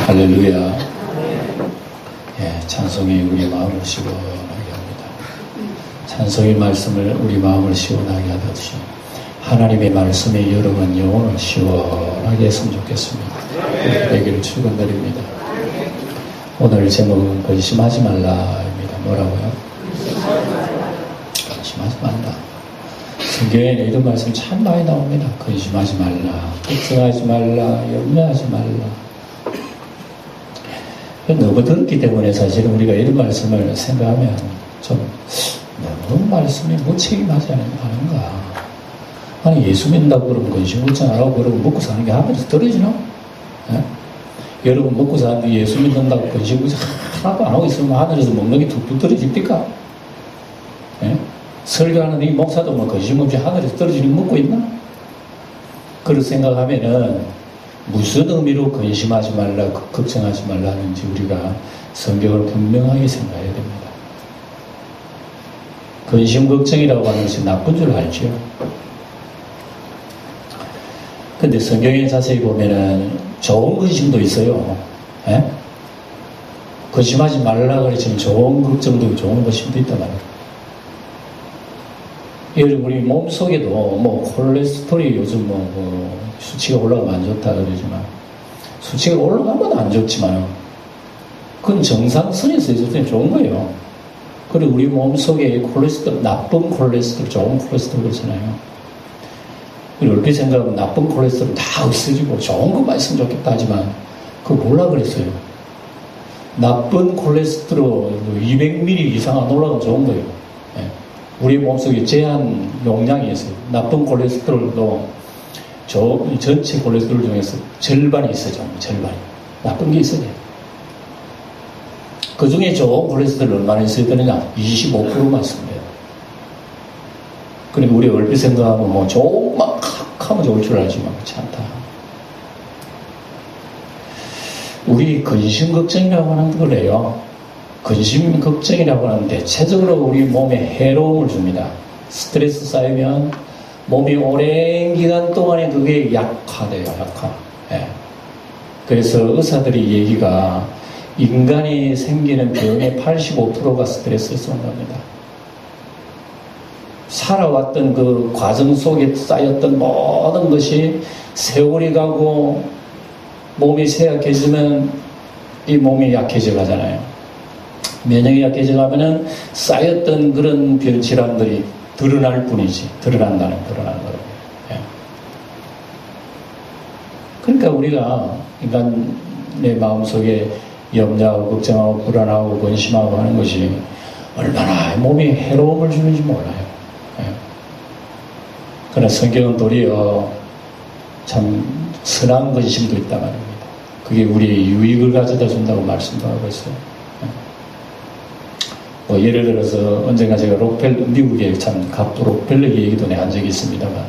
할렐루야. 예, 찬송이 우리 마음을 시원하게 합니다. 찬송의 말씀을 우리 마음을 시원하게 하듯이 하나님의 말씀이 여러분 영혼을 시원하게 했으면 좋겠습니다. 그렇게 되기를 축원드립니다. 오늘 제목은 근심하지 말라입니다. 뭐라고요? 근심하지 말라. 성경에는 이런 말씀 참 많이 나옵니다. 근심하지 말라, 걱정하지 말라, 염려하지 말라. 너무 들었기 때문에 사실은 우리가 이런 말씀을 생각하면 좀 너무 말씀이 무책임하지 않은가. 아니 예수 믿는다고 그러면 근심 걱정 안 하고 그러면 먹고 사는 게 하늘에서 떨어지나? 예? 여러분 먹고 사는데 예수 믿는다고 근심 걱정 하나도 안 하고 있으면 하늘에서 먹는 게 툭툭 떨어집니까? 예? 설교하는 이 목사도 뭐 근심 없이 하늘에서 떨어지는 거 먹고 있나? 그런 생각하면은 무슨 의미로 근심하지 말라, 걱정하지 말라 하는지 우리가 성경을 분명하게 생각해야 됩니다. 근심, 걱정이라고 하는 것이 나쁜 줄 알죠. 근데 성경에 자세히 보면은 좋은 근심도 있어요. 에? 근심하지 말라 그랬지만 좋은 걱정도 좋은 근심도 있단 말이에요. 여러분 우리 몸속에도 뭐 콜레스테롤이 요즘 뭐 수치가 올라가면 안 좋다 그러지만 수치가 올라가면 안 좋지만 그건 정상선에서 있을 때는 좋은 거예요. 그리고 우리 몸속에 콜레스테롤, 나쁜 콜레스테롤, 좋은 콜레스테롤 그렇잖아요. 우리 얼핏 생각하면 나쁜 콜레스테롤 다 없어지고 좋은 것만 있으면 좋겠다 하지만 그거 몰라 그랬어요. 나쁜 콜레스테롤 200ml 이상 안 올라가면 좋은 거예요. 예. 우리 몸속에 제한 용량이 있어요. 나쁜 콜레스테롤도 전체 콜레스테롤 중에서 절반이 있어요. 절반이. 나쁜 게 있어야 돼요. 그 중에 좋은 콜레스테롤 얼마나 있어야 되느냐? 25%만 있으면 돼요. 그러니까 우리 얼핏 생각하면 뭐 조금만 칵 하면 좋을 줄 알지만 그렇지 않다. 우리 근심 걱정이라고 하는 거래요. 근심 걱정이라고 하는 대체적으로 우리 몸에 해로움을 줍니다. 스트레스 쌓이면 몸이 오랜 기간 동안에 그게 약화돼요. 약화. 예. 그래서 의사들이 얘기가 인간이 생기는 병의 85%가 스트레스에서 온답니다. 살아왔던 그 과정 속에 쌓였던 모든 것이 세월이 가고 몸이 쇠약해지면 이 몸이 약해져 가잖아요. 면역이 약해져가면은 쌓였던 그런 질환들이 드러날 뿐이지. 드러나는 거예요. 예. 그러니까 우리가 인간의 마음속에 염려하고 걱정하고 불안하고 근심하고 하는 것이 얼마나 몸에 해로움을 주는지 몰라요. 예. 그러나 성경은 도리어 참 선한 근심도 있단 말입니다. 그게 우리의 유익을 가져다 준다고 말씀도 하고 있어요. 뭐 예를 들어서 언젠가 제가 미국에 참 갑부 록펠러 얘기도 한 적이 있습니다만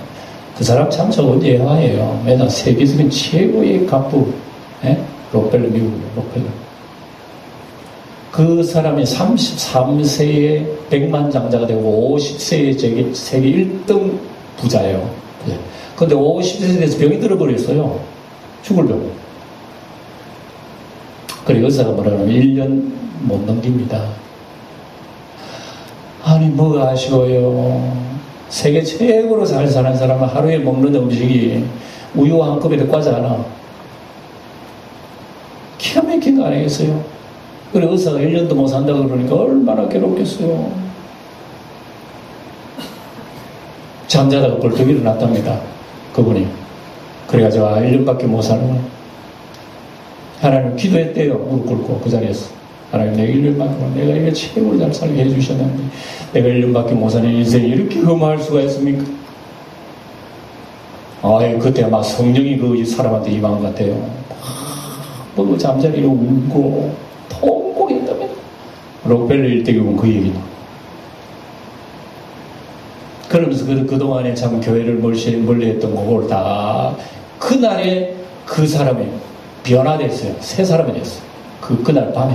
그 사람 참 좋은 예화예요. 매달 세계적인 최고의 갑부 록펠러 미국이에요. 록펠러. 그 사람이 33세에 백만장자가 되고 50세에 세계 1등 부자예요. 그런데 50세 돼서 병이 들어버렸어요. 죽을 병. 그리고 의사가 뭐라고 하면 1년 못 넘깁니다. 아니 뭐가 아쉬워요. 세계 최고로 잘 사는 사람은 하루에 먹는 음식이 우유 한 컵에 과자 하나. 기가 막힌 거 아니겠어요? 그리고 의사가 1년도 못 산다고 그러니까 얼마나 괴롭겠어요. 잠자다가 벌떡 일어났답니다. 그분이. 그래가지고 1년밖에 못 사는 거예요. 하나님 기도했대요. 무릎 꿇고 그 자리에서. 하나님 내가 1년만큼 내가 이게 최고로 잘 살게 해주셨는데 내가 1년밖에 못 사는 인생이 이렇게 험할 수가 있습니까? 아유 그때 아마 성령이 그 사람한테 임한 것 같아요. 막 잠자리로 울고 통곡했답니다. 록펠러 일대국은 그 얘기다. 그러면서 그동안에 참 교회를 멀리했던 그걸 다 그날에 그 사람이 변화됐어요. 새 사람이 됐어요. 그날 밤에.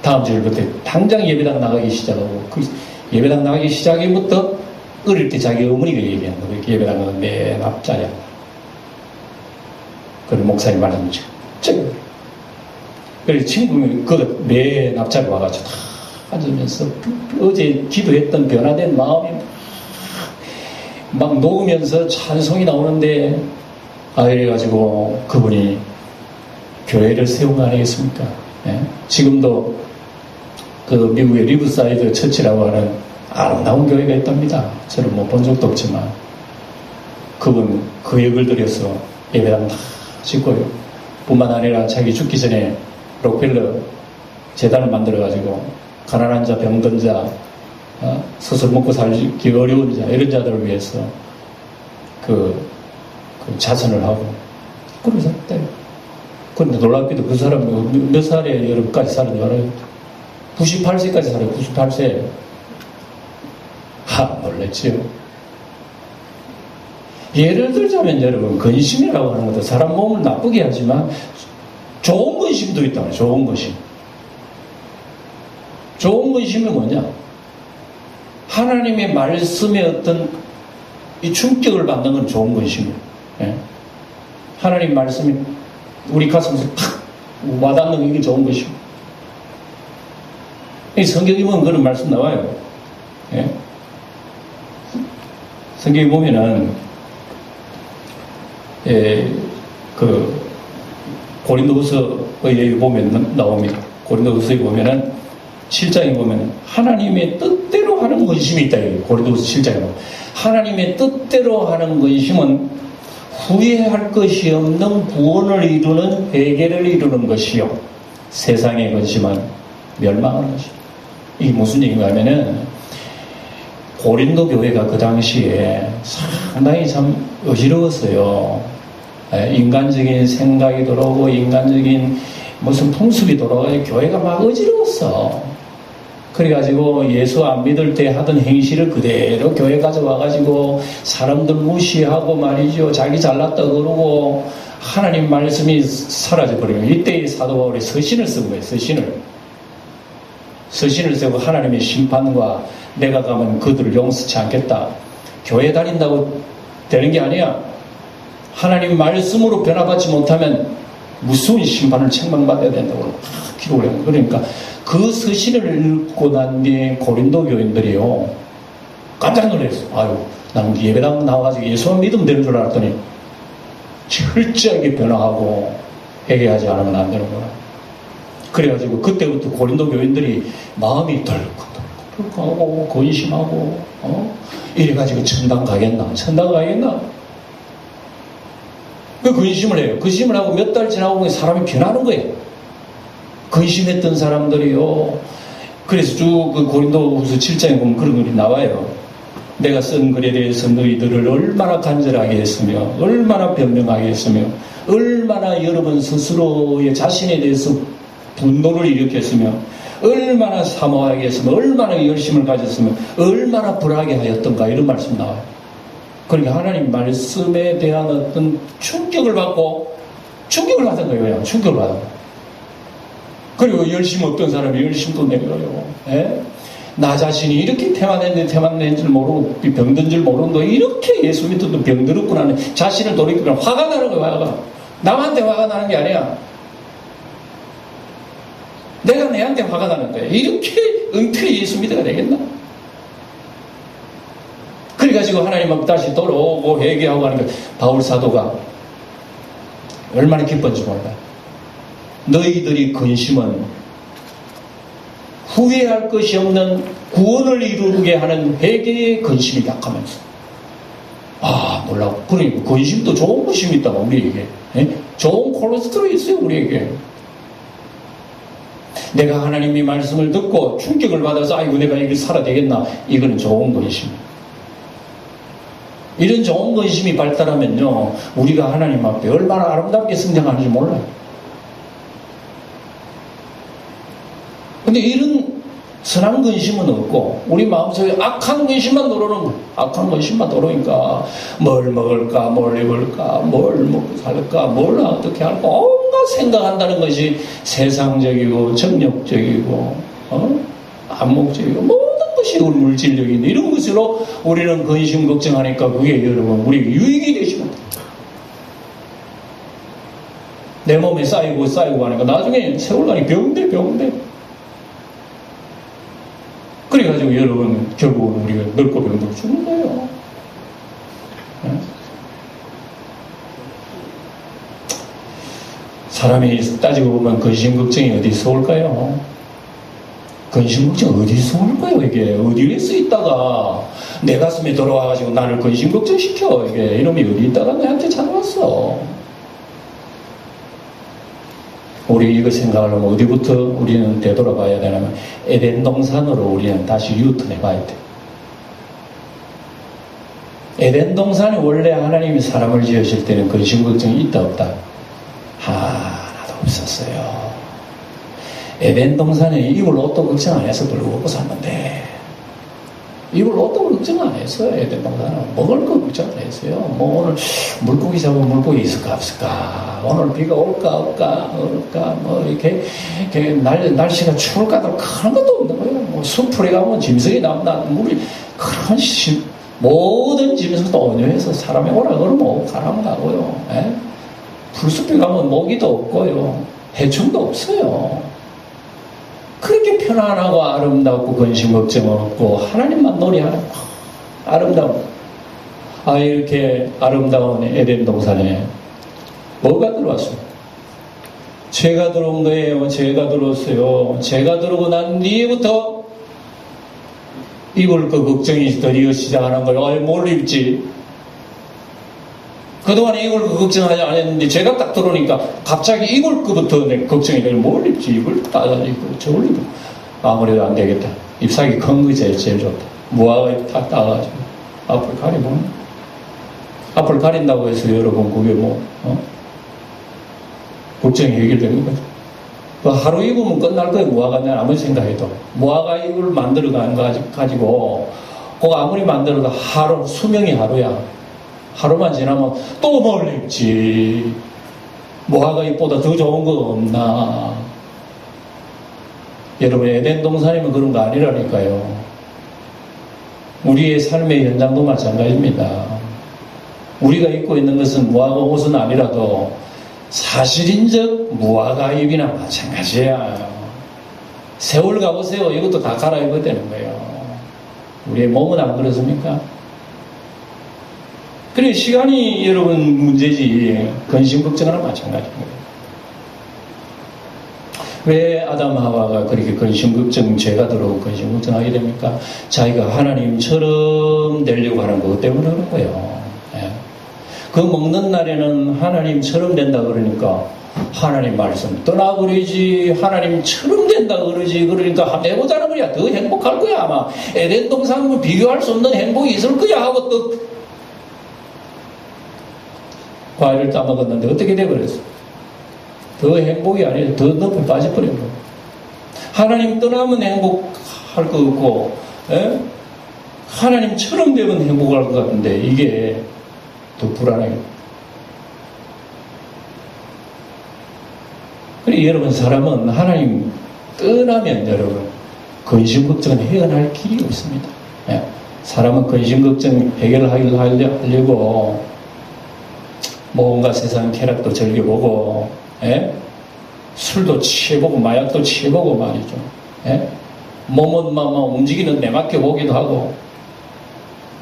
다음 주일 그때 당장 예배당 나가기 시작하고 그 예배당 나가기 시작부터 어릴 때 자기 어머니가 얘기한 거예요. 예배당 가면 맨 앞자리야. 그리고 목사님 말하는 거죠. 그래서 친구는 매 납작에 와가지고 다 앉으면서 어제 기도했던 변화된 마음이 막 녹으면서 찬송이 나오는데, 이래가지고 그분이 교회를 세운 거 아니겠습니까? 예? 지금도 그 미국의 리브사이드 처치라고 하는 아름다운 교회가 있답니다. 저는 뭐 본 적도 없지만 그분 그 역을 들여서 예배당 다 짓고요. 뿐만 아니라 자기 죽기 전에 록펠러 재단을 만들어가지고 가난한 자, 병든 자, 스스로 먹고 살기 어려운 자, 이런 자들을 위해서 그 자선을 하고 그러면서 했대요. 그런데 놀랍게도 그 사람이 몇 살에 여러분까지 살았는지 알아요? 98세까지 살아요. 98세. 놀랬지요. 예를 들자면 여러분, 근심이라고 하는 것도 사람 몸을 나쁘게 하지만 좋은 근심도 있다. 좋은 근심. 좋은 근심이 뭐냐? 하나님의 말씀에 어떤 이 충격을 받는 건 좋은 근심이에요. 예? 하나님 말씀이 우리 가슴에서 탁 와닿는 게 좋은 것이고, 이 성경에 보면 그런 말씀 나와요. 예? 성경에 보면은 그 고린도후서에 보면 나옵니다. 고린도후서에 보면은 7장에 보면 하나님의 뜻대로 하는 근심이 있다. 고린도후서 7장에 보면 하나님의 뜻대로 하는 근심은 후회할 것이 없는 구원을 이루는 회개를 이루는 것이요, 세상의 근심은 멸망하는 것이요. 이게 무슨 얘기인가 하면은 고린도 교회가 그 당시에 상당히 참 어지러웠어요. 인간적인 생각이 돌아오고 인간적인 무슨 풍습이 돌아오고 교회가 막 어지러웠어. 그래가지고 예수 안 믿을 때 하던 행실을 그대로 교회 가져와가지고 사람들 무시하고 말이죠. 자기 잘났다 그러고 하나님 말씀이 사라져버려요. 이때 사도 바울이 서신을 쓴 거예요. 서신을 쓰고 하나님의 심판과 내가 가면 그들을 용서치 않겠다. 교회 다닌다고 되는 게 아니야. 하나님 말씀으로 변화받지 못하면 무서운 심판을 책망받아야 된다고 기록을 해요. 그러니까 그 서신을 읽고 난 뒤에 고린도 교인들이요, 깜짝 놀랐어요. 나는 예배당 나와가지고 예수만 믿으면 되는 줄 알았더니 철저하게 변화하고 회개하지 않으면 안 되는구나. 그래가지고 그때부터 고린도 교인들이 마음이 덜컥덜컥하고 근심하고 이래가지고 천당 가겠나? 그 근심을 해요. 근심을 하고 몇 달 지나고 보면 사람이 변하는 거예요. 근심했던 사람들이요. 그래서 쭉 그 고린도후서 7장에 보면 그런 글이 나와요. 내가 쓴 글에 대해서 너희들을 얼마나 간절하게 했으며, 얼마나 변명하게 했으며, 얼마나 여러분 스스로의 자신에 대해서 분노를 일으켰으며, 얼마나 사모하게 했으며, 얼마나 열심을 가졌으며, 얼마나 불하게 하였던가, 이런 말씀 나와요. 그러니까 하나님 말씀에 대한 어떤 충격을 받은 거예요. 그냥 충격을 받은 거예요. 그리고 열심 어떤 사람이 열심도 내려요. 예? 나 자신이 이렇게 태만된 줄 모르고 병든 줄 모르고 이렇게 예수 믿어도 병들었구나 하는 자신을 돌이키면 화가 나는 거예요. 화가. 남한테 화가 나는 게 아니야. 내가 내한테 화가 나는 거야. 이렇게 은퇴 예수 믿어가 되겠나? 그래가지고 하나님 앞에 다시 돌아오고 회개하고 하는 거, 바울 사도가 얼마나 기쁜지 몰라. 너희들이 근심은 후회할 것이 없는 구원을 이루게 하는 회개의 근심이 약하면서, 놀라고. 그러니까 근심도 좋은 근심이 있다고 우리에게. 좋은 콜레스테롤이 있어요 우리에게. 내가 하나님의 말씀을 듣고 충격을 받아서 내가 이걸 살아야 되겠나, 이거는 좋은 근심. 이런 좋은 근심이 발달하면요, 우리가 하나님 앞에 얼마나 아름답게 성장하는지 몰라요. 근데 이런 선한 근심은 없고 우리 마음속에 악한 근심만 들어오니까 뭘 먹을까, 뭘 입을까, 뭘 먹고 살까, 뭘 어떻게 할까, 온갖 생각한다는 것이 세상적이고 정욕적이고 안목적이고 모든 것이 물질적인 이런 것으로 우리는 근심 걱정하니까 그게 여러분 우리에게 유익이 되지 못합니다. 내 몸에 쌓이고 하니까 나중에 세월간이 병돼. 그래가지고 여러분 결국은 우리가 늙고 병들고 죽는 거예요. 사람이 따지고 보면 근심 걱정이 어디서 올까요? 근심 걱정 어디서 올까요? 이게 어디에서 있다가 내 가슴에 들어와가지고 나를 근심 걱정시켜. 이게 이놈이 어디 있다가 내한테 찾아왔어. 우리 이거 생각하려면 어디부터 우리는 되돌아봐야 되냐면 에덴 동산으로 우리는 다시 유턴해 봐야 돼. 에덴 동산에 원래 하나님이 사람을 지으실 때는 근심 걱정이 있다 없다? 하나도 없었어요. 에덴 동산에 이불 옷도 걱정 안 해서 들고 먹고 샀는데 이불 옷도 걱정 안 했어요. 에덴 동산은 먹을 거 걱정 안 했어요. 뭐 오늘 물고기 잡으면 물고기 있을까 없을까, 오늘 비가 올까 없을까 뭐 이렇게 날씨가 추울까도 그런 것도 없는 거예요. 뭐 숲풀에 가면 짐승이 나온다, 물이 그런 모든 짐승도 온유해서 사람이 오라 그러면 가라면 가고요. 예? 풀숲에 가면 모기도 없고요, 해충도 없어요. 그렇게 편안하고 아름답고 근심 걱정 없고 하나님만 노래하는 아름다운, 이렇게 아름다운 에덴 동산에 뭐가 들어왔어요? 죄가 들어온 거예요. 죄가 들어왔어요. 죄가 들어오고 난 뒤에부터 입을 그 걱정이 드디어 시작하는 거예요. 뭘 입지? 그동안에 이걸 걱정하지 않았는데 죄가 딱 들어오니까 갑자기 이걸 거부터 걱정이 되고 뭘 입지? 이걸 따가지고 저걸 입고 아무래도 안 되겠다. 잎사귀 큰 거 제일 좋다. 무화과잎 다 따가지고 앞을 가리고, 앞을 가린다고 해서 여러분 그게 걱정이 해결되는 거죠. 그 하루 입으면 끝날 거예요. 무화과, 난 아무리 생각해도 무화과 잎을 만들어가는 거 가지고 그거 아무리 만들어도 하루, 수명이 하루야. 하루만 지나면 또 뭘 입지? 무화과 잎보다 더 좋은 거 없나? 여러분, 에덴 동산이면 그런 거 아니라니까요. 우리의 삶의 현장도 마찬가지입니다. 우리가 입고 있는 것은 무화과 옷은 아니라도 사실인적 무화과 잎이나 마찬가지야. 세월 가보세요. 이것도 다 갈아입어야 되는 거예요. 우리의 몸은 안 그렇습니까? 그래, 시간이 여러분 문제지 근심 걱정하나 마찬가지입니다. 왜 아담 하와가 그렇게 근심 걱정, 죄가 들어오고 근심 걱정하게 됩니까? 자기가 하나님처럼 되려고 하는 것 때문에 그런 거예요. 그 먹는 날에는 하나님처럼 된다 그러니까 하나님 말씀 떠나버리지, 하나님처럼 된다 그러지. 그러니까 한번 해보자는 거야. 더 행복할 거야. 아마 에덴 동산과 비교할 수 없는 행복이 있을 거야 하고 또 과일을 따먹었는데 어떻게 돼버렸어? 더 행복이 아니라 더 높이 빠져버린 거예요. 하나님 떠나면 행복할 거 없고, 하나님처럼 되면 행복할 것 같은데 이게 더 불안해요. 그래, 여러분, 사람은 하나님 떠나면 여러분 근심 걱정은 헤어날 길이 없습니다. 사람은 근심 걱정 해결하려고 뭔가 세상 쾌락도 즐겨보고, 술도 취해보고 마약도 취해보고 말이죠. 몸은 막 움직이는 내 맡겨보기도 하고,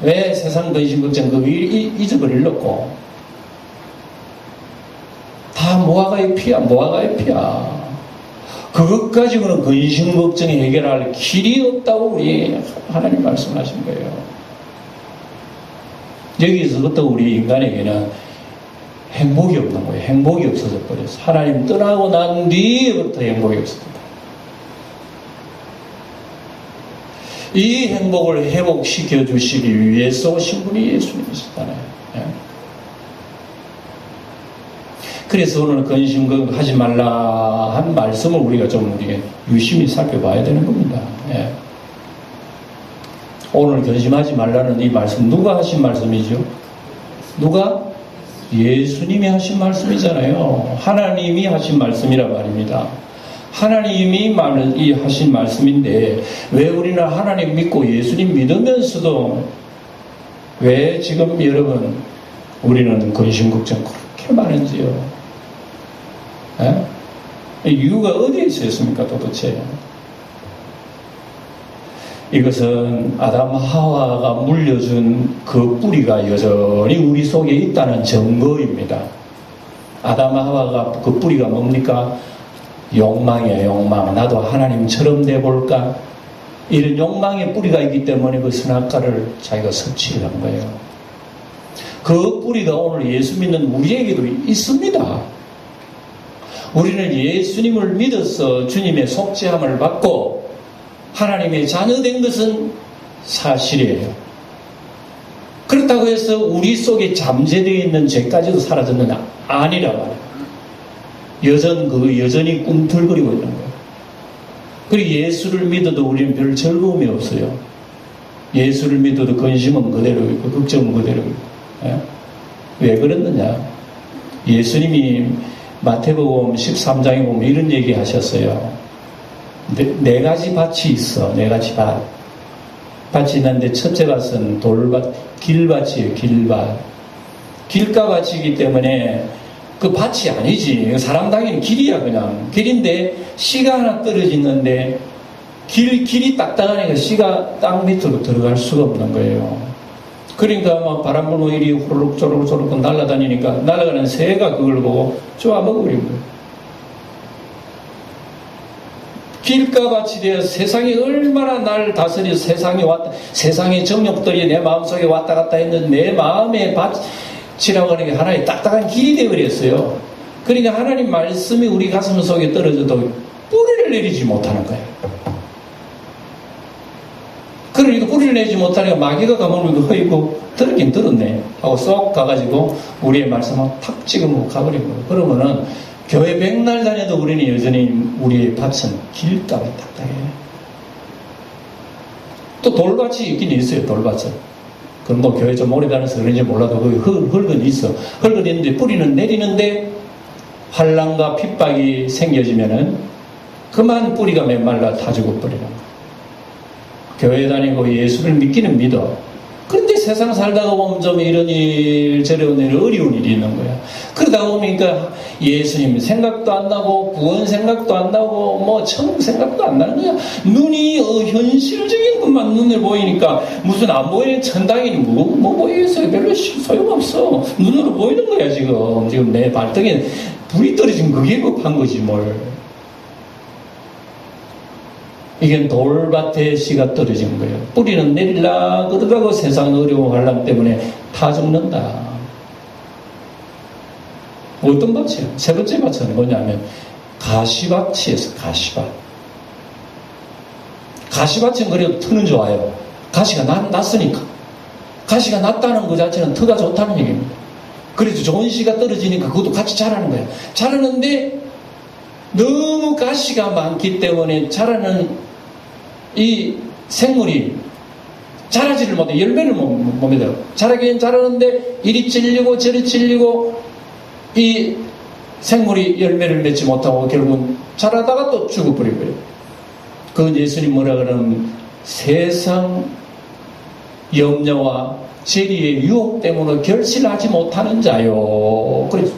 왜 세상 근심 걱정 그거 잊어버리려고. 다 무화과잎이야. 그것 가지고는 근심 걱정이 해결할 길이 없다고 우리 하나님 말씀하신 거예요. 여기서부터 우리 인간에게는 행복이 없는 거예요. 행복이 없어져 버렸어. 하나님 떠나고 난 뒤부터 행복이 없습니다. 이 행복을 회복시켜 주시기 위해서 오신 분이 예수님이시잖아요. 그래서 오늘 근심 하지 말라 한 말씀을 우리가 좀 유심히 살펴봐야 되는 겁니다. 오늘 근심하지 말라는 이 말씀 누가 하신 말씀이죠? 누가? 예수님이 하신 말씀이잖아요. 하나님이 하신 말씀이라 말입니다. 하나님이 하신 말씀인데 왜 우리는 하나님 믿고 예수님 믿으면서도 왜 지금 여러분 우리는 근심 걱정 그렇게 많은지요? 이유가 어디에 있었습니까 도대체? 이것은 아담 하와가 물려준 그 뿌리가 여전히 우리 속에 있다는 증거입니다. 아담 하와가 그 뿌리가 뭡니까? 욕망이에요. 욕망. 나도 하나님처럼 돼볼까? 이런 욕망의 뿌리가 있기 때문에 그 선악과를 자기가 섭취를 한 거예요. 그 뿌리가 오늘 예수 믿는 우리에게도 있습니다. 우리는 예수님을 믿어서 주님의 속죄함을 받고 하나님의 자녀된 것은 사실이에요. 그렇다고 해서 우리 속에 잠재되어 있는 죄까지도 사라졌느냐? 아니란 말이에요. 여전히 꿈틀거리고 있는 거예요. 그리고 예수를 믿어도 우리는 별 즐거움이 없어요. 예수를 믿어도 근심은 그대로 있고 걱정은 그대로 있고. 왜 그랬느냐? 예수님이 마태복음 13장에 보면 이런 얘기 하셨어요. 네 가지 밭이 있어. 네 가지 밭. 밭이 있는데 첫째 밭은 돌밭, 길밭이에요. 길밭. 길가밭이기 때문에 그 밭이 아니지. 사람 당연히 길이야 그냥. 길인데 씨가 하나 떨어지는데 길이 딱딱하니까 씨가 땅 밑으로 들어갈 수가 없는 거예요. 그러니까 막 바람 불면 이리 호로록 조로록 날아다니니까 날아가는 새가 그걸 보고 좋아 먹어버린 거예요. 길가밭이 되어 세상이 얼마나 날 다스려 세상의 정욕들이 내 마음속에 왔다 갔다 했는 내 마음의 밭이라고 하는 게 하나의 딱딱한 길이 되어버렸어요. 그러니까 하나님 말씀이 우리 가슴 속에 떨어져도 뿌리를 내리지 못하는 거예요. 그러니까 뿌리를 내지 못하니까 마귀가 가물고 허이고 들었긴 들었네 하고 쏙 가가지고 우리의 말씀을 탁 찍으면 가버린 거예요. 그러면은 교회 백날 다녀도 우리는 여전히 우리의 밭은 길가가 딱딱해요. 또 돌밭이 있긴 있어요. 돌밭은. 그건 뭐 교회 좀 오래 다녀서 그런지 몰라도 거기 흙은 있어. 흙은 있는데 뿌리는 내리는데 환난과 핍박이 생겨지면은 그만 뿌리가 메말라 다 죽어버리는 거예요. 교회 다니고 예수를 믿기는 믿어. 그런데 세상 살다가 보면 좀 이런 일 저런 일 어려운 일이 있는 거야. 그러다 보니까 예수님 생각도 안 나고 구원 생각도 안 나고 뭐 천국 생각도 안 나는 거야. 눈이 현실적인 것만 눈에 보이니까 무슨 안 보이는 천당이니 뭐 보이겠어요. 별로 소용없어. 눈으로 보이는 거야 지금 내 발등에 불이 떨어진 그게 급한 거지 뭘. 이게 돌밭에 씨가 떨어진 거예요. 뿌리는 내릴라 그러다가 세상 어려운 환난 때문에 다 죽는다. 어떤 밭이에요? 세 번째 밭은 뭐냐면 가시밭이에요. 가시밭. 가시밭은 그래도 터는 좋아요. 가시가 났으니까. 가시가 났다는 것 자체는 터가 좋다는 얘기입니다. 그래서 좋은 씨가 떨어지니까 그것도 같이 자라는 거예요. 자라는데 너무 가시가 많기 때문에 자라는 이 생물이 자라지를 못해. 열매를 못 맺어요. 자라기엔 자라는데 이리 찔리고 저리 찔리고 이 생물이 열매를 맺지 못하고 결국은 자라다가 또 죽어버리고요. 그건 예수님 뭐라 그러면 세상 염려와 재리의 유혹 때문에 결실하지 못하는 자요. 그래서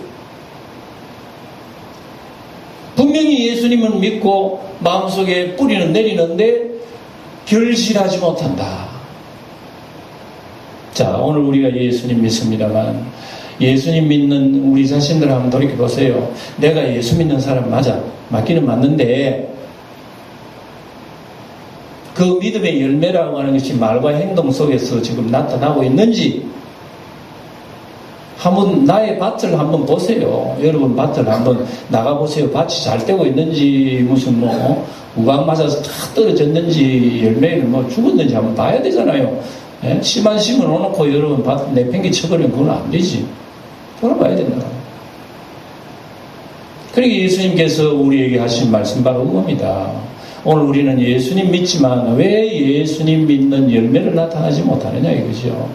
분명히 예수님을 믿고 마음속에 뿌리는 내리는데 결실하지 못한다. 자, 오늘 우리가 예수님 믿습니다만 예수님 믿는 우리 자신들 한번 돌이켜보세요. 내가 예수 믿는 사람 맞기는 맞는데 그 믿음의 열매라고 하는 것이 말과 행동 속에서 지금 나타나고 있는지 한번 나의 밭을 한번 보세요. 여러분 밭을 한번 나가보세요. 밭이 잘 되고 있는지 무슨 우박 맞아서 다 떨어졌는지 열매를 죽었는지 한번 봐야 되잖아요. 예? 씨만 심어놓고 여러분 밭 내팽개 쳐버리면 그건 안 되지. 돌아봐야 된다. 그러니까 예수님께서 우리에게 하신 말씀 바로 그겁니다. 오늘 우리는 예수님 믿지만 왜 예수님 믿는 열매를 나타나지 못하느냐 이거죠.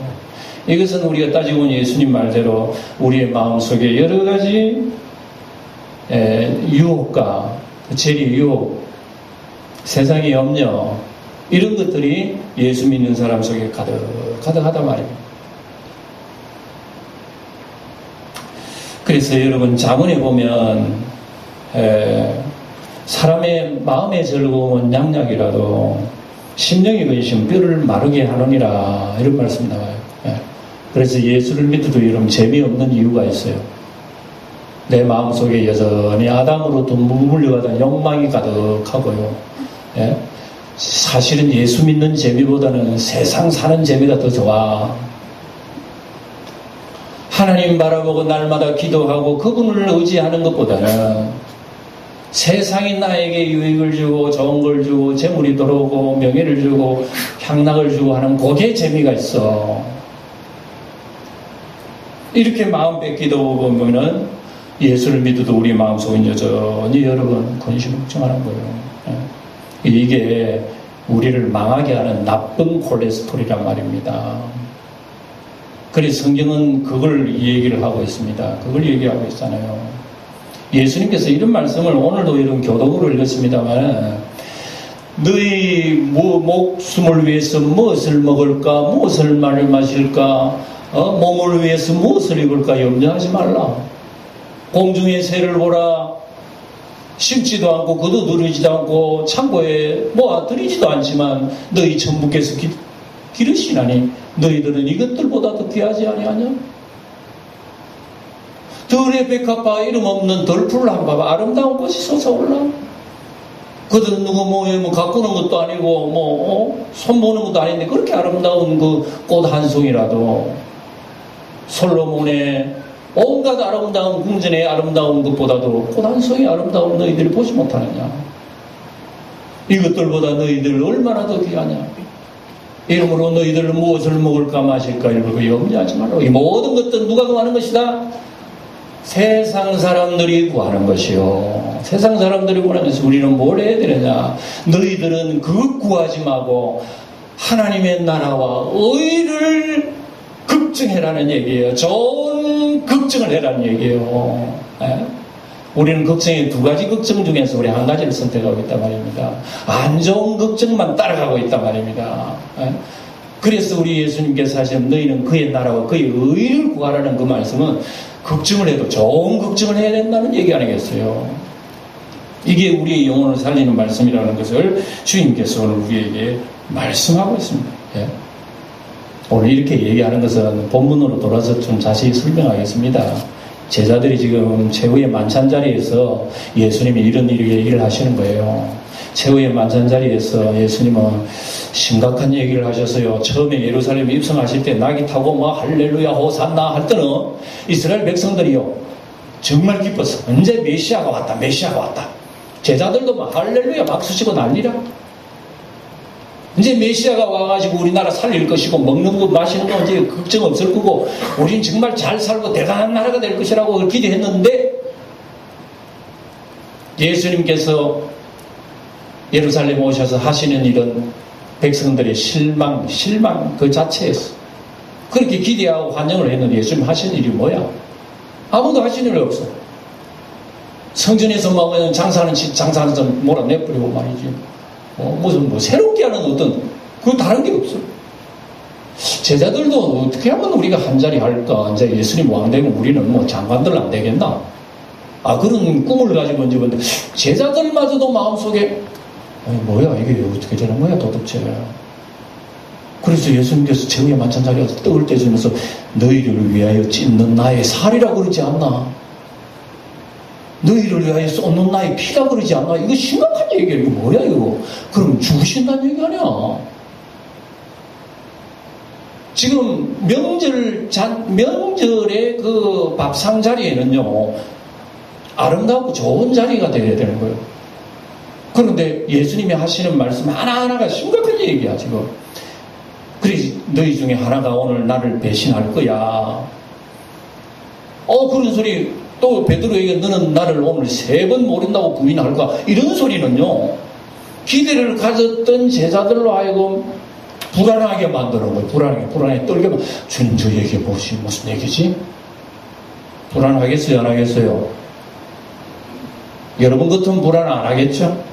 이것은 우리가 따지고 보면 예수님 말대로 우리의 마음속에 여러 가지 유혹과 재리 유혹, 세상의 염려 이런 것들이 예수 믿는 사람 속에 가득하단 말입니다. 그래서 여러분 잠언에 보면 사람의 마음의 즐거움은 양약이라도 심령의 근심 뼈를 마르게 하느니라, 이런 말씀이 나와요. 그래서 예수를 믿어도 이런 재미없는 이유가 있어요. 내 마음속에 여전히 아담으로부터 물려가던 욕망이 가득하고요. 사실은 예수 믿는 재미보다는 세상 사는 재미가 더 좋아. 하나님 바라보고 날마다 기도하고 그분을 의지하는 것보다는 세상이 나에게 유익을 주고 좋은 걸 주고 재물이 들어오고 명예를 주고 향락을 주고 하는 그게 재미가 있어. 이렇게 마음 뺏기도 보면은 예수를 믿어도 우리 마음속은 여전히 여러분 근심 걱정하는 거예요. 이게 우리를 망하게 하는 나쁜 콜레스테롤이란 말입니다. 그래서 성경은 그걸 얘기를 하고 있습니다. 그걸 얘기하고 있잖아요. 예수님께서 이런 말씀을 오늘도 이런 교독으로 읽었습니다만, 너희 목숨을 위해서 무엇을 먹을까, 무엇을 마실까, 몸을 위해서 무엇을 입을까 염려하지 말라. 공중의 새를 보라. 심지도 않고 거두들이지도 않고 창고에 모아들이지도 않지만 너희 천부께서 기르시나니 너희들은 이것들보다 더 귀하지 아니하냐? 들의 백합화 이름 없는 덜풀을 한번 봐봐. 아름다운 꽃이 솟아올라. 그들은 누구 뭐 가꾸는 것도 아니고 손보는 것도 아닌데 그렇게 아름다운 그 꽃 한 송이라도 솔로몬의 온갖 아름다운 궁전의 아름다운 것보다도 꽃 한 송이 아름다운 너희들이 보지 못하느냐? 이것들보다 너희들 얼마나 더 귀하냐? 이러므로 너희들은 무엇을 먹을까 마실까 이러고 염려하지 말라. 이 모든 것들은 누가 구하는 것이다? 세상 사람들이 구하는 것이요. 세상 사람들이 구하는 것이 우리는 뭘 해야 되느냐? 너희들은 그것 구하지 말고 하나님의 나라와 의를 걱정해라는 얘기예요. 좋은 걱정을 해라는 얘기예요. 우리는 걱정의 두 가지 걱정 중에서 우리 한 가지를 선택하고 있단 말입니다. 안 좋은 걱정만 따라가고 있단 말입니다. 그래서 우리 예수님께서 하시는 너희는 그의 나라와 그의 의를 구하라는 그 말씀은 걱정을 해도 좋은 걱정을 해야 된다는 얘기 아니겠어요? 이게 우리의 영혼을 살리는 말씀이라는 것을 주님께서 오늘 우리에게 말씀하고 있습니다. 오늘 이렇게 얘기하는 것은 본문으로 돌아서 좀 자세히 설명하겠습니다. 제자들이 지금 최후의 만찬 자리에서 예수님이 이런 얘기를 하시는 거예요. 최후의 만찬 자리에서 예수님은 심각한 얘기를 하셨어요. 처음에 예루살렘에 입성하실 때 낙이 타고 할렐루야 호산나 할 때는 이스라엘 백성들이요 정말 기뻤어. 언제 메시아가 왔다, 메시아가 왔다. 제자들도 할렐루야 박수치고 난리라. 이제 메시아가 와가지고 우리나라 살릴 것이고 먹는 거 마시는 거 이제 걱정 없을 거고 우린 정말 잘 살고 대단한 나라가 될 것이라고 기대했는데 예수님께서 예루살렘에 오셔서 하시는 일은 백성들의 실망 그 자체였어. 그렇게 기대하고 환영을 했는데 예수님 하신 일이 뭐야? 아무도 하신 일이 없어. 성전에서 막 장사하는 좀 몰아내버리고 말이지. 무슨 새롭게 하는 어떤 그 다른 게 없어. 제자들도 어떻게 하면 우리가 한 자리 할까? 이제 예수님 왕 되면 우리는 장관들 안 되겠나? 그런 꿈을 가지고 이제 근데 제자들마저도 마음속에 뭐야 이게 어떻게 되는 거야 도대체? 그래서 예수님께서 최후의 만찬 자리에서 떡을 떼주면서 너희를 위하여 찢는 나의 살이라 그러지 않나? 너희를 위하여 쏟는 나의 피라 그러지 않나? 이거 심각한 얘기야. 이거 뭐야 이거? 그럼 죽으신다는 얘기 아니야? 지금 명절의 그 밥상 자리에는요 아름다우고 좋은 자리가 되어야 되는 거예요. 그런데 예수님이 하시는 말씀 하나하나가 심각한 얘기야 지금. 그래서 너희 중에 하나가 오늘 나를 배신할 거야. 그런 소리. 또 베드로에게 너는 나를 오늘 3번 모른다고 부인할 거야. 이런 소리는요 기대를 가졌던 제자들로 하여금 불안하게 만드는 거예요. 불안하게 떨게 주님 저 얘기 무슨 얘기지? 불안하겠어요? 안 하겠어요? 여러분 같으면 불안 안 하겠죠?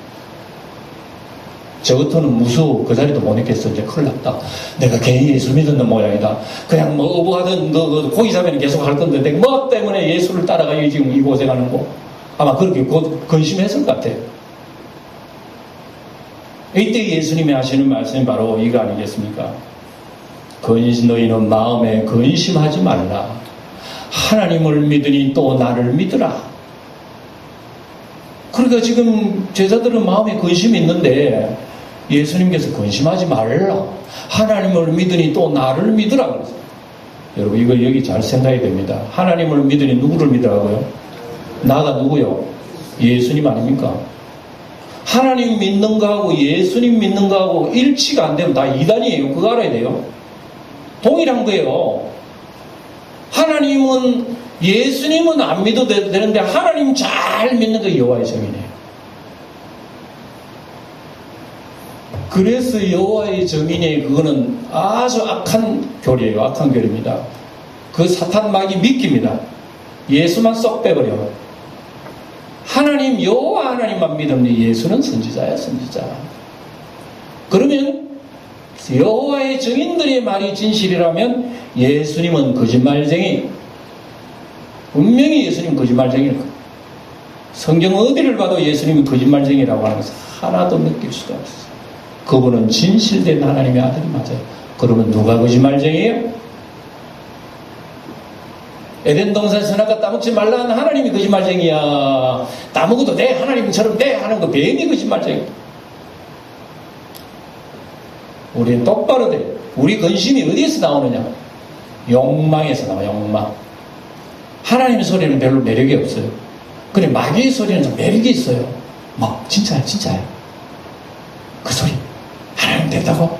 저 같으면 무서워. 그 자리도 못 있겠어. 이제 큰일 났다. 내가 괜히 예수 믿는 모양이다. 그냥 어부하던 고기 잡이는 계속 할 건데 내가 뭐 때문에 예수를 따라가 지금 이 고생하는 거. 아마 그렇게 곧 근심했을 것 같아요. 이때 예수님이 하시는 말씀이 바로 이거 아니겠습니까? 너희는 마음에 근심하지 말라. 하나님을 믿으니 또 나를 믿으라. 그러니까 지금 제자들은 마음에 근심이 있는데 예수님께서 근심하지 말라. 하나님을 믿으니 또 나를 믿으라 그랬어요. 여러분 이거 여기 잘 생각해야 됩니다. 하나님을 믿으니 누구를 믿으라고요? 나가 누구요? 예수님 아닙니까? 하나님 믿는 거하고 예수님 믿는 거하고 일치가 안 되면 다 이단이에요. 그거 알아야 돼요. 동일한 거예요. 예수님은 안 믿어도 되는데 하나님 잘 믿는 거 여호와의 정인이에요. 그래서 여호와의 정인이 그거는 아주 악한 교리예요. 악한 교리입니다. 그 사탄 마귀 믿깁니다. 예수만 쏙 빼버려. 하나님 여호와 하나님만 믿으면 예수는 선지자야 선지자. 그러면 여호와의 증인들의 말이 진실이라면 예수님은 거짓말쟁이. 분명히 예수님 거짓말쟁이일 거예요. 성경 어디를 봐도 예수님이 거짓말쟁이라고 하는 것을 하나도 느낄 수가 없어요. 그분은 진실된 하나님의 아들이 맞아요. 그러면 누가 거짓말쟁이에요? 에덴 동산에서 선악과 따먹지 말라는 하나님이 거짓말쟁이야. 따먹어도 돼 하나님처럼 돼 하는 거 뱀이 거짓말쟁이. 우리는 똑바로 돼. 우리 근심이 어디에서 나오느냐? 욕망에서 나와. 욕망. 하나님의 소리는 별로 매력이 없어요. 그래 마귀의 소리는 좀 매력이 있어요. 진짜야 그 소리 하나님 된다고?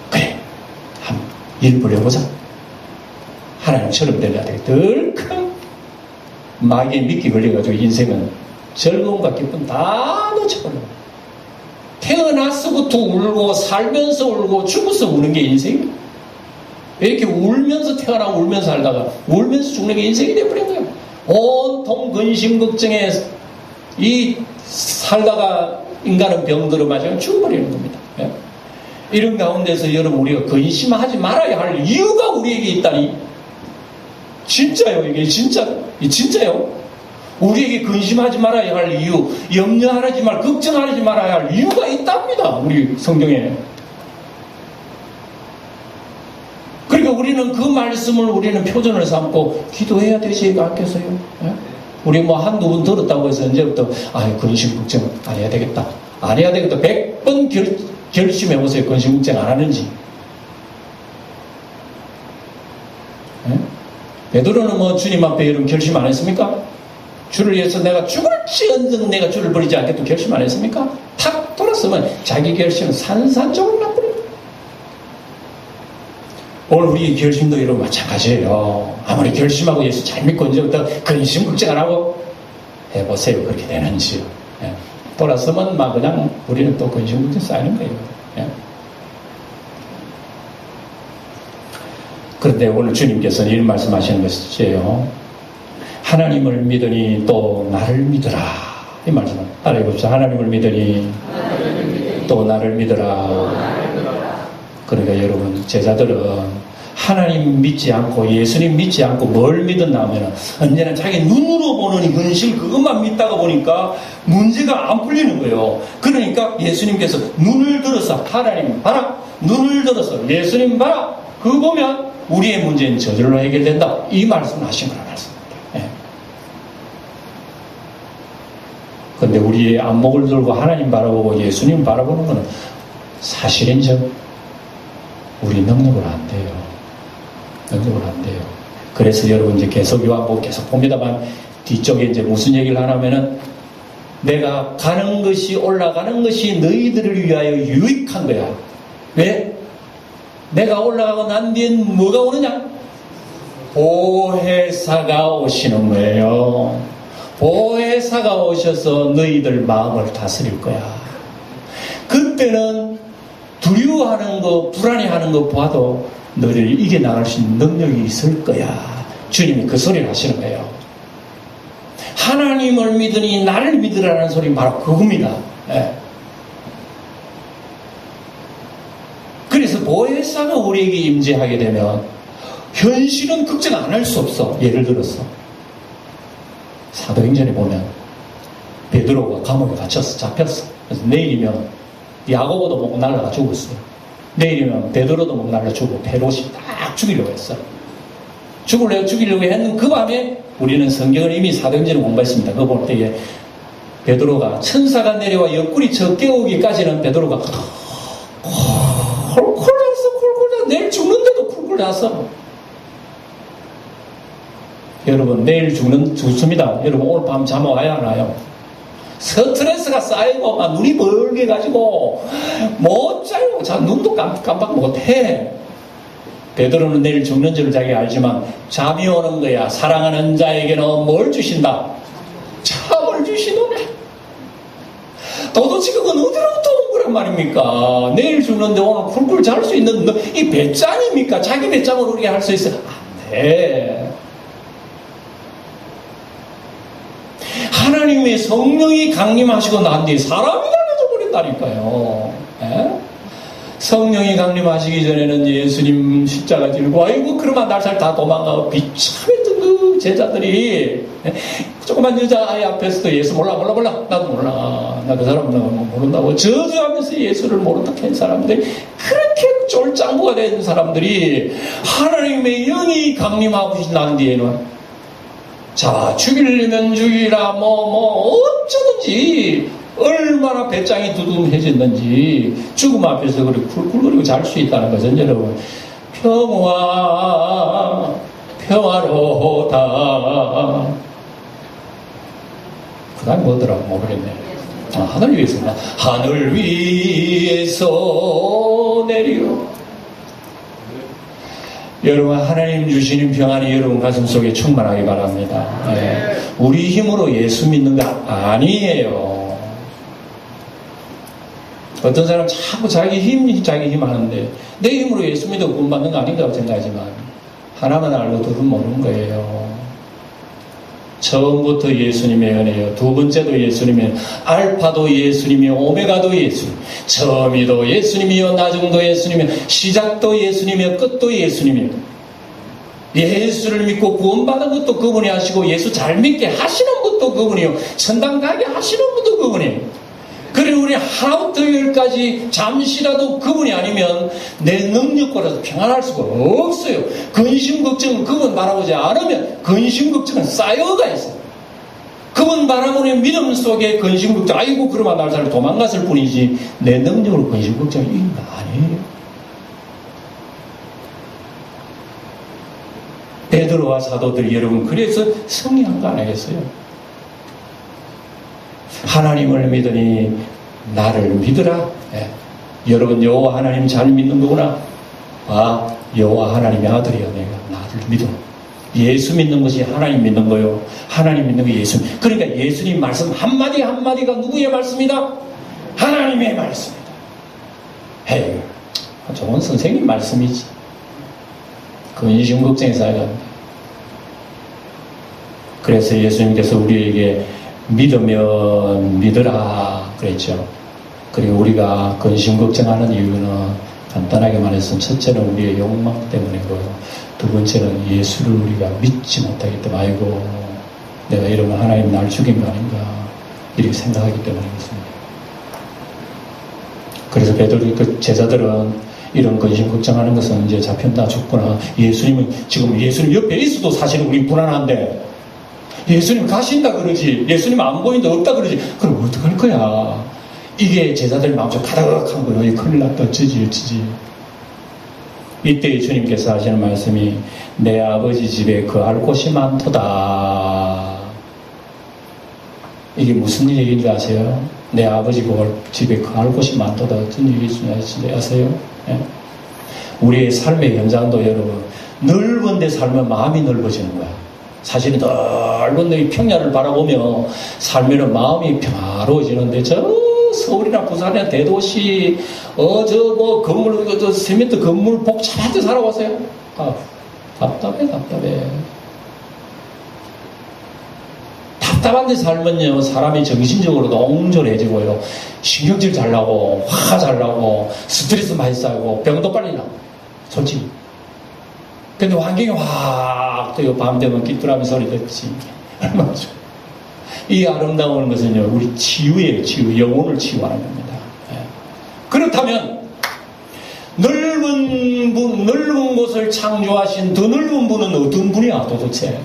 그래 한번 일 벌여보자. 하나님처럼 되려야 돼. 덜큰 마귀의 미끼 걸려가지고 인생은 즐거움과 기쁨 다 놓쳐버려요. 태어나서부터 울고 살면서 울고 죽어서 우는 게 인생이에요. 이렇게 울면서 태어나고 울면서 살다가 울면서 죽는 게 인생이 되어버린 거예요. 온통 근심 걱정에 살다가 인간은 병들어 맞아서 죽어버리는 겁니다. 예? 이런 가운데서 여러분 우리가 근심하지 말아야 할 이유가 우리에게 있다니. 진짜요. 이게 진짜요. 우리에게 근심하지 말아야 할 이유, 염려하지 말, 걱정하지 말아야 할 이유가 있답니다. 우리 성경에. 그러니까 우리는 그 말씀을 우리는 표준을 삼고 기도해야 되지 않겠어요? 예? 우리 한두 번 들었다고 해서 이제부터 근심 걱정 안 해야 되겠다. 100번 결심해보세요. 근심 걱정 안 하는지. 예? 베드로는 주님 앞에 여러분 결심 안 했습니까? 주를 위해서 내가 죽을지언정 내가 주를 버리지 않겠다 결심 안 했습니까? 탁 돌았으면 자기 결심은 산산적으로 나버립니다. 오늘 우리 결심도 여러분 마찬가지예요. 아무리 결심하고 예수 잘 믿고 이제부터 근심 걱정 안 하고 해보세요. 그렇게 되는지요. 예. 돌았으면 그냥 우리는 또 근심 걱정 쌓이는 거예요. 예. 그런데 오늘 주님께서는 이런 말씀하시는 것이에요. 하나님을 믿으니 또 나를 믿으라. 이 말씀을 따라해봅시다. 하나님을 믿으니 또 나를 믿으라. 그러니까 여러분 제자들은 하나님 믿지 않고 예수님 믿지 않고 뭘 믿었나 하면 언제나 자기 눈으로 보는 근심 그것만 믿다가 보니까 문제가 안 풀리는 거예요. 그러니까 예수님께서 눈을 들어서 하나님 봐라. 눈을 들어서 예수님 봐라. 그거 보면 우리의 문제는 저절로 해결된다. 이 말씀을 하신 거라 말씀입니다. 그런데 우리의 안목을 들고 하나님 바라보고 예수님 바라보는 것은 사실인즉 우리 능력으로 안 돼요. 능력으로 안 돼요. 그래서 여러분 이제 계속 요한복음 계속 봅니다만 뒤쪽에 이제 무슨 얘기를 하냐면은 내가 가는 것이 올라가는 것이 너희들을 위하여 유익한 거야. 왜? 내가 올라가고 난 뒤엔 뭐가 오느냐? 보혜사가 오시는 거예요. 보혜사가 오셔서 너희들 마음을 다스릴 거야. 그때는 두려워하는 거, 불안해하는 거 봐도 너희를 이겨나갈 수 있는 능력이 있을 거야. 주님이 그 소리를 하시는 거예요. 하나님을 믿으니 나를 믿으라는 소리는 바로 그겁니다. 예. 그래서 보혜사가 우리에게 임재하게 되면 현실은 걱정 안 할 수 없어. 예를 들어서 사도행전에 보면 베드로가 감옥에 갇혔어. 잡혔어. 그래서 내일이면 야고보도 못 날라가 죽었어요. 내일이면 베드로도 못 날라 죽고 헤롯이 딱 죽이려고 했어. 죽이려고 했는 그 밤에 우리는 성경을 이미 사도행전을 공부했습니다. 그거 볼 때에 베드로가 천사가 내려와 옆구리 저 깨우기까지는 베드로가 콜콜 났어. 내일 죽는데도 콜콜 났어. 여러분 내일 죽습니다. 여러분 오늘 밤 잠 와야 하나요? 스트레스가 쌓이고 막 눈이 멀게 가지고 못 자요. 자 눈도 깜빡 못해. 베드로는 내일 죽는 줄 자기 알지만 잠이 오는 거야. 사랑하는 자에게는 뭘 주신다? 잠을 주시노라. 도대체 그건 어디로부터 온 거란 말입니까? 내일 죽는데 오늘 쿨쿨 잘 수 있는 이 배짱입니까? 자기 배짱으로 우리가 할 수 있어? 안 돼. 하나님의 성령이 강림하시고 난 뒤에 사람이 달라져 버린다니까요. 에? 성령이 강림하시기 전에는 예수님 십자가 들고 아이고 그러면 날살 다 도망가고 비참했던 그 제자들이 조그만 여자아이 앞에서도 예수 몰라 나도 몰라 나 그 사람 모른다고 저주하면서 예수를 모른다 한 사람들이 그렇게 쫄짱구가 된 사람들이 하나님의 영이 강림하고 난 뒤에는 자 죽이려면 죽이라 어쩌든지 얼마나 배짱이 두둠해졌는지 죽음 앞에서 그렇게 쿨쿨거리고 잘 수 있다는 것은 여러분 평화로다. 그 다음에 뭐더라고 모르겠네. 하늘 위에서 하늘 위에서 내려. 여러분 하나님 주시는 평안이 여러분 가슴 속에 충만하기 바랍니다. 네. 우리 힘으로 예수 믿는 거 아니에요. 어떤 사람 자꾸 자기 힘 하는데 내 힘으로 예수 믿어 구원받는 거 아닌가 생각하지만 하나만 알고도 그건 모르는 거예요. 처음부터 예수님의 은혜요. 두 번째도 예수님의 알파도 예수님이요 오메가도 예수님. 처음이도 예수님이요 나중도 예수님이요 시작도 예수님이요 끝도 예수님이요. 예수를 믿고 구원받은 것도 그분이 하시고 예수 잘 믿게 하시는 것도 그분이요 천당 가게 하시는 것도 그분이에요. 그리고 우리 하나부터 열까지 잠시라도 그분이 아니면 내 능력으로서 평안할 수가 없어요. 근심 걱정은 그분 바라보지 않으면 근심 걱정은 쌓여가 있어요. 그분 바라보는 믿음 속에 근심 걱정 아이고 그러면 날살 도망갔을 뿐이지 내 능력으로 근심 걱정이 이긴 거 아니에요. 베드로와 사도들이 여러분 그래서 승리한 거 아니겠어요? 하나님을 믿으니 나를 믿으라. 예. 여러분 여호와 하나님 잘 믿는 거구나. 여호와 하나님의 아들이야. 내가 나를 믿어. 예수 믿는 것이 하나님 믿는 거요. 하나님 믿는 게 예수. 그러니까 예수님 말씀 한마디 한마디가 누구의 말씀이다? 하나님의 말씀이다. 에이, 좋은 선생님 말씀이지. 근심 걱정해서 해야 한다. 그래서 예수님께서 우리에게 믿으면 믿으라 그랬죠. 그리고 우리가 근심 걱정하는 이유는 간단하게 말해서 첫째는 우리의 욕망 때문이고요. 두 번째는 예수를 우리가 믿지 못하기 때문에 아이고 내가 이러면 하나님 날 죽인 거 아닌가 이렇게 생각하기 때문이겠습니다. 그래서 베드로 그 제자들은 이런 근심 걱정하는 것은 이제 잡혔나 죽구나. 예수님은 지금 예수님 옆에 있어도 사실은 우리 불안한데 예수님 가신다 그러지 예수님 안 보인다 없다 그러지 그럼 어떡할 거야. 이게 제자들 마음속 가득한 거예요. 큰일 났다 어쩌지 이때 주님께서 하시는 말씀이 내 아버지 집에 거할 곳이 많도다. 이게 무슨 얘기인지 아세요? 내 아버지 집에 거할 곳이 많도다. 어떤 얘기인지 아세요? 네? 우리의 삶의 현장도 여러분 넓은 데 살면 마음이 넓어지는 거야. 사실은 넓은 데 평야를 바라보며 살면은 마음이 평화로워지는데 서울이나 부산이나 대도시 건물 세면트 건물 복잡한 데 살아왔어요. 답답해. 답답한 데 살면요 사람이 정신적으로도 옹졸해지고요 신경질 잘 나고 화가 잘 나고 스트레스 많이 쌓이고 병도 빨리 나고 솔직히. 근데 환경이 확 또 밤 되면 귀뚜라미 소리 듣지 얼마나 좋아. 이 아름다운 것은요, 우리 치유예요. 치유. 영혼을 치유하는 겁니다. 예. 그렇다면 넓은 곳을 창조하신 더 넓은 분은 어떤 분이야 도대체?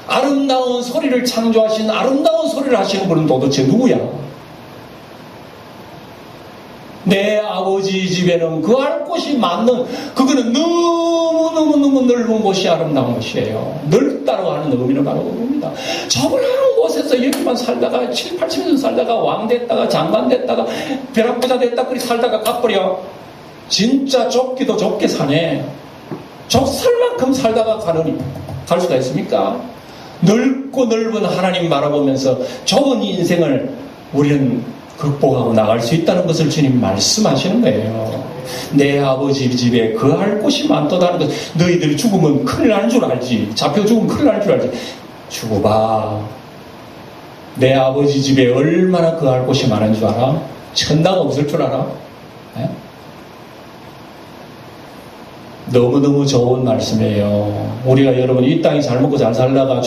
아름다운 소리를 창조하신 아름다운 소리를 하시는 분은 도대체 누구야? 내 아버지 집에는 거할 곳이 많는, 그거는 너무너무 넓은 곳이 아름다운 곳이에요. 넓다고 하는 의미는 바로 그겁니다. 저번한 곳에서 여기만 살다가 7, 80년 살다가 왕 됐다가 장관 됐다가 벼락부자 됐다가 그리 살다가 가버려. 진짜 좁기도 좁게 사네. 좁쌀만큼 살다가 갈 수가 있습니까? 넓고 넓은 하나님 바라보면서 좁은 인생을 우리는 극복하고 나갈 수 있다는 것을 주님 말씀하시는 거예요. 내 아버지 집에 거할 곳이 많다는 것. 너희들이 죽으면 큰일 나는 줄 알지. 잡혀 죽으면 큰일 나는 줄 알지. 죽어봐. 내 아버지 집에 얼마나 거할 곳이 많은 줄 알아? 천당 없을 줄 알아? 네? 너무너무 좋은 말씀이에요. 우리가 여러분 이 땅이 잘 먹고 잘 살다가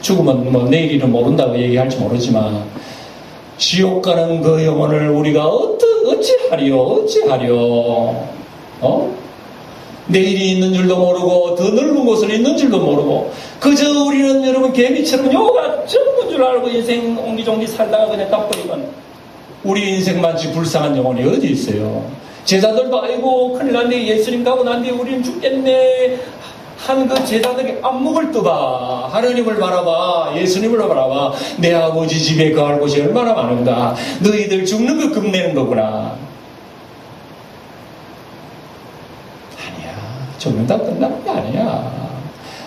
죽으면 뭐 내일이는 모른다고 얘기할지 모르지만 지옥 가는 그 영혼을 우리가 어찌하리요? 내일이 있는 줄도 모르고 더 넓은 곳을 있는 줄도 모르고 그저 우리는 여러분 개미처럼 요가 전부인 줄 알고 인생 옹기종기 살다가 그냥 깜빡이면 우리 인생만치 불쌍한 영혼이 어디 있어요? 제자들도 아이고 큰일 났네, 예수님 가고 난 뒤에 우리는 죽겠네 한 그 제자들이 안목을 떠봐. 하나님을 바라봐. 예수님을 바라봐. 내 아버지 집에 거할 곳이 얼마나 많은가. 너희들 죽는 거 겁내는 거구나. 아니야. 죽는다 끝나는 게 아니야.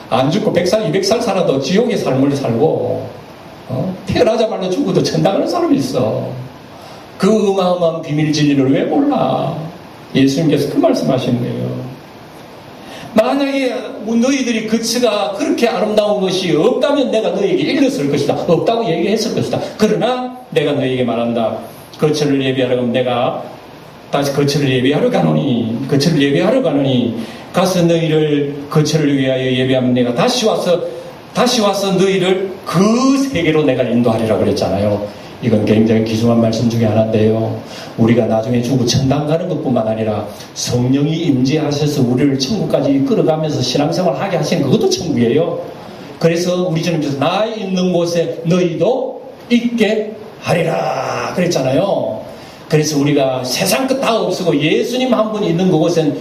안 죽고 100살 200살 살아도 지옥의 삶을 살고 태어나자마자 죽어도 천당 가는 사람이 있어. 그 어마어마한 비밀 진리를 왜 몰라? 예수님께서 그 말씀하시는 거예요. 만약에 너희들이 그치가 그렇게 아름다운 것이 없다면 내가 너희에게 일렀을 것이다. 없다고 얘기했을 것이다. 그러나 내가 너희에게 말한다. 거처를 예비하러 가면 내가 다시 거처를 예비하러 가노니 가서 너희를 거처를 위하여 예비하면 내가 다시 와서 너희를 그 세계로 내가 인도하리라 그랬잖아요. 이건 굉장히 귀중한 말씀 중에 하나인데요. 우리가 나중에 죽고 천당 가는 것뿐만 아니라 성령이 임재하셔서 우리를 천국까지 이끌어가면서 신앙생활 하게 하시는 그것도 천국이에요. 그래서 우리 주님께서 나 있는 곳에 너희도 있게 하리라 그랬잖아요. 그래서 우리가 세상 끝 다 없애고 예수님 한 분 있는 그곳엔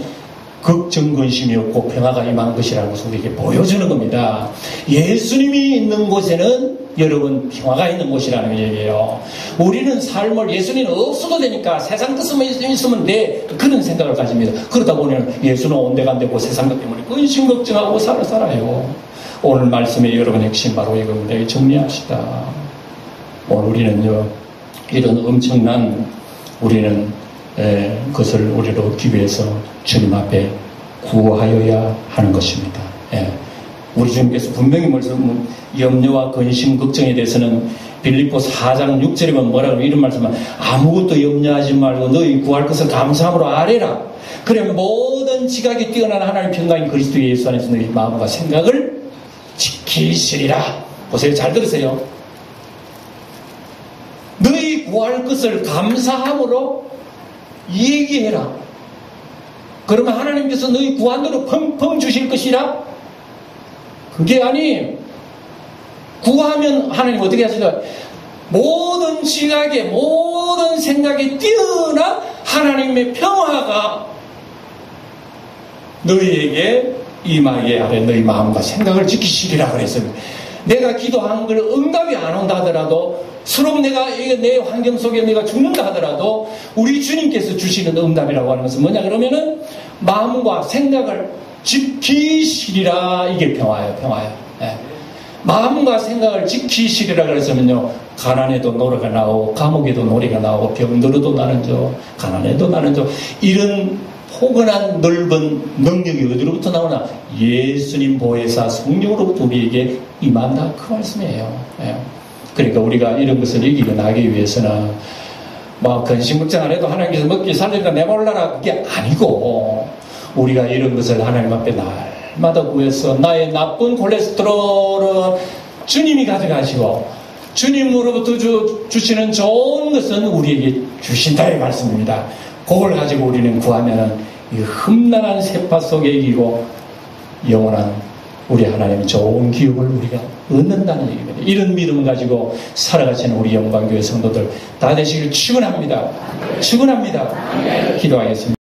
걱정, 근심이 없고 평화가 임한 것이라는 것을 우리에게 보여주는 겁니다. 예수님이 있는 곳에는 여러분 평화가 있는 곳이라는 얘기예요. 우리는 삶을 예수님은 없어도 되니까 세상 뜻만 있으면 돼 그런 생각을 가집니다. 그러다 보면 예수는 온데간데고 세상 것 때문에 근심 걱정하고 살아요. 오늘 말씀의 여러분 핵심 바로 이겁니다. 정리합시다. 오늘 우리는요 이런 엄청난 우리는 그것을 우리로 얻기 위해서 주님 앞에 구하여야 하는 것입니다. 우리 주님께서 분명히 말씀, 염려와 근심, 걱정에 대해서는 빌립보 4장 6절에만 뭐라고 이런 말씀은 아무것도 염려하지 말고 너희 구할 것을 감사함으로 아뢰라. 그러면 모든 지각이 뛰어난 하나님 평강인 그리스도 예수 안에서 너희 마음과 생각을 지키시리라. 보세요. 잘 들으세요. 너희 구할 것을 감사함으로 얘기해라. 그러면 하나님께서 너희 구한 대로 펑펑 주실 것이라? 그게 아니. 구하면 하나님 어떻게 하시나? 모든 지각에 모든 생각에 뛰어난 하나님의 평화가 너희에게 임하게 하래. 너희 마음과 생각을 지키시리라 그랬습니다. 내가 기도한 걸 응답이 안 온다 하더라도 서로 내가 내 환경 속에 내가 죽는다 하더라도 우리 주님께서 주시는 응답이라고 하는 것은 뭐냐 그러면은 마음과 생각을 지키시리라. 이게 평화예요. 마음과 생각을 지키시리라 그랬으면요 가난에도 노래가 나오고 감옥에도 노래가 나오고 병들어도 나는 가난에도 나는 이런 포근한 넓은 능력이 어디로부터 나오나? 예수님 보혜사 성령으로부터 우리에게 임한다 그 말씀이에요. 그러니까 우리가 이런 것을 이겨나가기 위해서는 뭐 근심 걱정 안 해도 하나님께서 먹기 살리니까 내몰라라 그게 아니고 우리가 이런 것을 하나님 앞에 날마다 구해서 나의 나쁜 콜레스테롤은 주님이 가져가시고 주님으로부터 주시는 좋은 것은 우리에게 주신다의 말씀입니다. 그걸 가지고 우리는 구하면은 이 흠난한 세파 속에 이기고 영원한 우리 하나님의 좋은 기업을 우리가 얻는다는 얘기입니다. 이런 믿음을 가지고 살아가시는 우리 영광교회 성도들 다 되시길 축원합니다. 축원합니다. 기도하겠습니다.